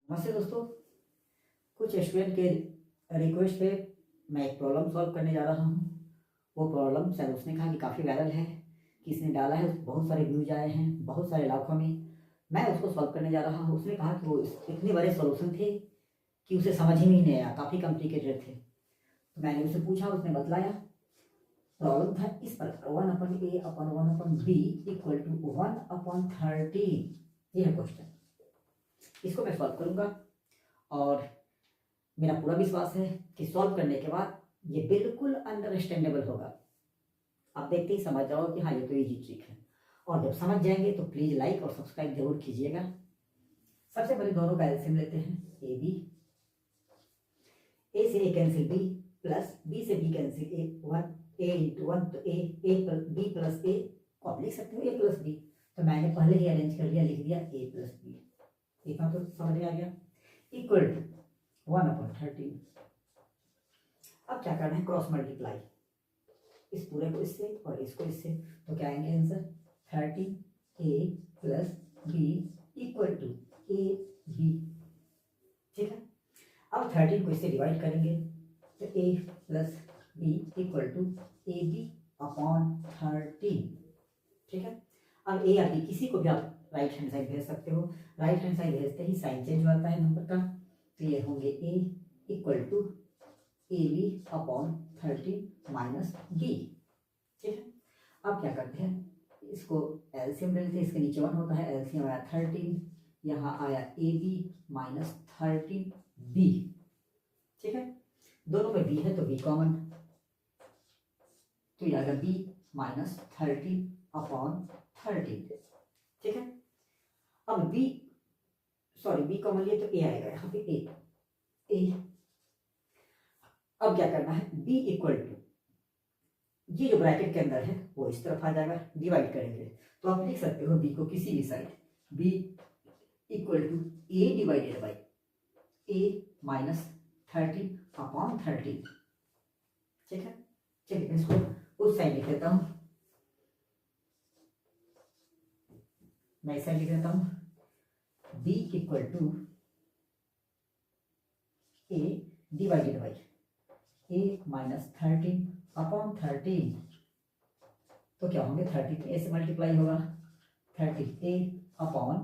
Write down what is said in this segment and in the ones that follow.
नमस्ते दोस्तों। कुछ स्टूडेंट के रिक्वेस्ट पे मैं एक प्रॉब्लम सॉल्व करने जा रहा हूँ। वो प्रॉब्लम शायद उसने कहा कि काफ़ी वायरल है, किसने डाला है, बहुत सारे व्यूज आए हैं, बहुत सारे लाखों में। मैं उसको सॉल्व करने जा रहा हूँ। उसने कहा कि वो इतने बड़े सॉल्यूशन थे कि उसे समझ ही नहीं आया, काफ़ी कॉम्प्लिकेटेड थे। तो मैंने उससे पूछा, उसने बतलाया। प्रॉब्लम था इस प्रकार, 1/a/1/b इक्वल टू 1/13। ये है क्वेश्चन। इसको मैं सॉल्व करूँगा और मेरा पूरा विश्वास है कि सॉल्व करने के बाद ये बिल्कुल अंडरस्टैंडेबल होगा। आप देखते ही समझ जाओ कि हाँ ये तो इजी ट्रिक है। और जब समझ जाएंगे तो प्लीज़ लाइक और सब्सक्राइब जरूर कीजिएगा। सबसे पहले दोनों का एलसीएम लेते हैं। ए बी, ए से a cancel b, plus b से b cancel a, 1 a into 1, तो ए बी प्लस ए को आप लिख सकते हो ए प्लस बी। तो मैंने पहले ही अरेंज कर लिया, लिख दिया ए प्लस बी। इतना तो समझ में आ गया। Equal to 1/13। अब क्या करना है, क्रॉस मल्टीप्लाई, इस पूरे को इससे और इसको इससे। तो क्या आएंगे answer, 13a plus b equal to A b. ठीक है। अब 13 को इससे डिवाइड करेंगे तो a plus b equal to A B upon 13। ठीक है। अब ए या बी किसी को भी आप राइट हैंड साइड भेज सकते हो। राइट हैंड साइड भेजते ही साइन चेंज हो जाता है नंबर का। तो ये होंगे A equal to A B upon 13 minus B. ठीक है। अब क्या करते हैं, इसको एलसीएम ले लेते हैं। इसके नीचे 1 होता है, एलसीएम आया 13, यहाँ आया ए बी माइनस 13 बी। ठीक है। दोनों में बी है तो बी कॉमन, तो यह आएगा बी माइनस 13 अपॉन 13। ठीक है। अब बी कॉमन लिए तो ए आएगा यहाँ पे ए। अब क्या करना है, b इक्वल टू, ये जो ब्रैकेट के अंदर है वो इस तरफ आ जाएगा, डिवाइड करेंगे। तो आप लिख सकते हो b को किसी भी side, b equal to a divided by a minus 13 upon 13। ठीक है। चलिए इसको उस साइड लिख देता हूं, मैं इस साइड लिख देता हूं। b equal to a divided by a minus 13 upon 13। तो क्या होंगे, 13 ए से मल्टीप्लाई होगा, 13a upon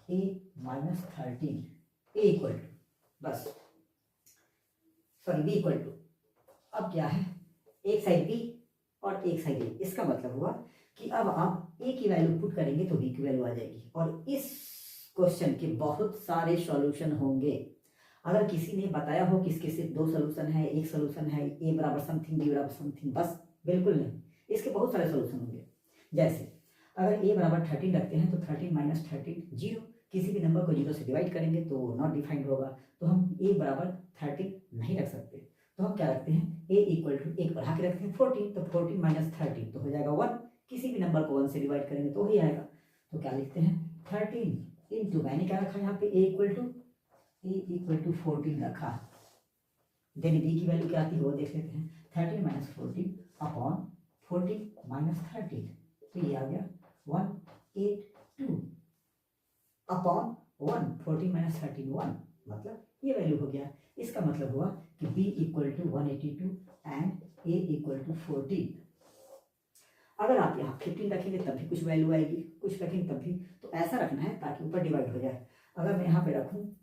a minus 13 a equal to, बस सॉरी b इक्वल टू, अब क्या है, एक साइड b और एक साइड a। इसका मतलब हुआ कि अब आप a की वैल्यू पुट करेंगे तो b की वैल्यू आ जाएगी। और इस क्वेश्चन के बहुत सारे सॉल्यूशन होंगे। अगर किसी ने बताया हो कि इसके सिर्फ 2 सोल्यूशन है, एक सोल्यूशन है, ए बराबर समथिंग बी बराबर समथिंग, बस बिल्कुल नहीं, इसके बहुत सारे सोल्यूशन होंगे। जैसे अगर ए बराबर 13 रखते हैं तो 13 माइनस 13 0, किसी भी नंबर को 0 से डिवाइड करेंगे तो नॉट डिफाइंड होगा। तो हम ए बराबर 13 नहीं रख सकते। तो हम क्या रखते हैं, ए इक्वल टू, एक बढ़ा के रखते हैं 14, तो 14 माइनस 13 तो हो जाएगा 1। किसी भी नंबर को 1 से डिवाइड करेंगे तो वही आएगा। तो क्या लिखते हैं, 13 इंटू, मैंने क्या रखा यहाँ पे, ए इक्वल टू 14 रखा। देन बी की वैल्यू क्या आती है वो देख लेते हैं, 13 माइनस 14 अपॉन 14 माइनस 13। तो ये आ गया 182 अपॉन 1, 14 माइनस 13 1, मतलब ये वैल्यू हो गया। इसका मतलब हुआ कि b equal to 182 and a equal to 14। अगर आप यहाँ 15 रखेंगे तब भी कुछ वैल्यू आएगी, कुछ रखेंगे तब भी। तो ऐसा रखना है ताकि ऊपर डिवाइड हो जाए। अगर मैं यहाँ पे रखूँ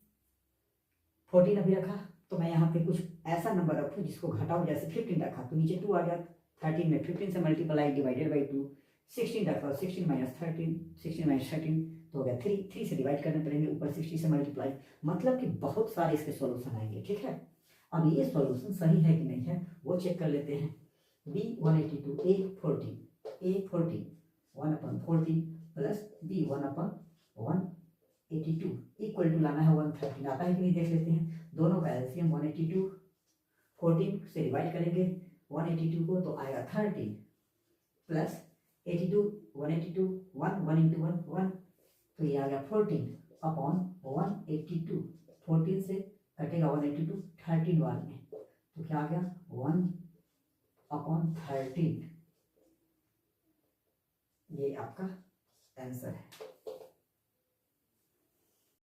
14 अभी रखा, तो मैं यहाँ पे कुछ ऐसा नंबर रखूँ जिसको घटाऊँ, जैसे 15 रखा तो नीचे 2 आ गया, 13 में 15 से मल्टीप्लाई डिवाइडेड बाई 2, 16 रखा, 16 माइनस 13, 16 माइनस 13 तो हो गया 3 से डिवाइड करने पड़ेंगे, ऊपर 60 से मल्टीप्लाई, मतलब कि बहुत सारे इसके सॉल्यूशन आएंगे। ठीक है। अब ये सॉल्यूशन सही है कि नहीं है वो चेक कर लेते हैं। b 182, a 14, 1/14 plus b 1/182 equal to, लाना है 113, आता है कि नहीं देख लेते हैं। दोनों का एलसीएम 182, 14 से डिवाइड करेंगे 182 को तो आएगा 13 प्लस 82, 182 1 इंटू 1 तो ये आ गया 14 अपॉन 182। 14 से कटेगा 182 13 वाल में, तो क्या आ गया 1/13। ये आपका आंसर है।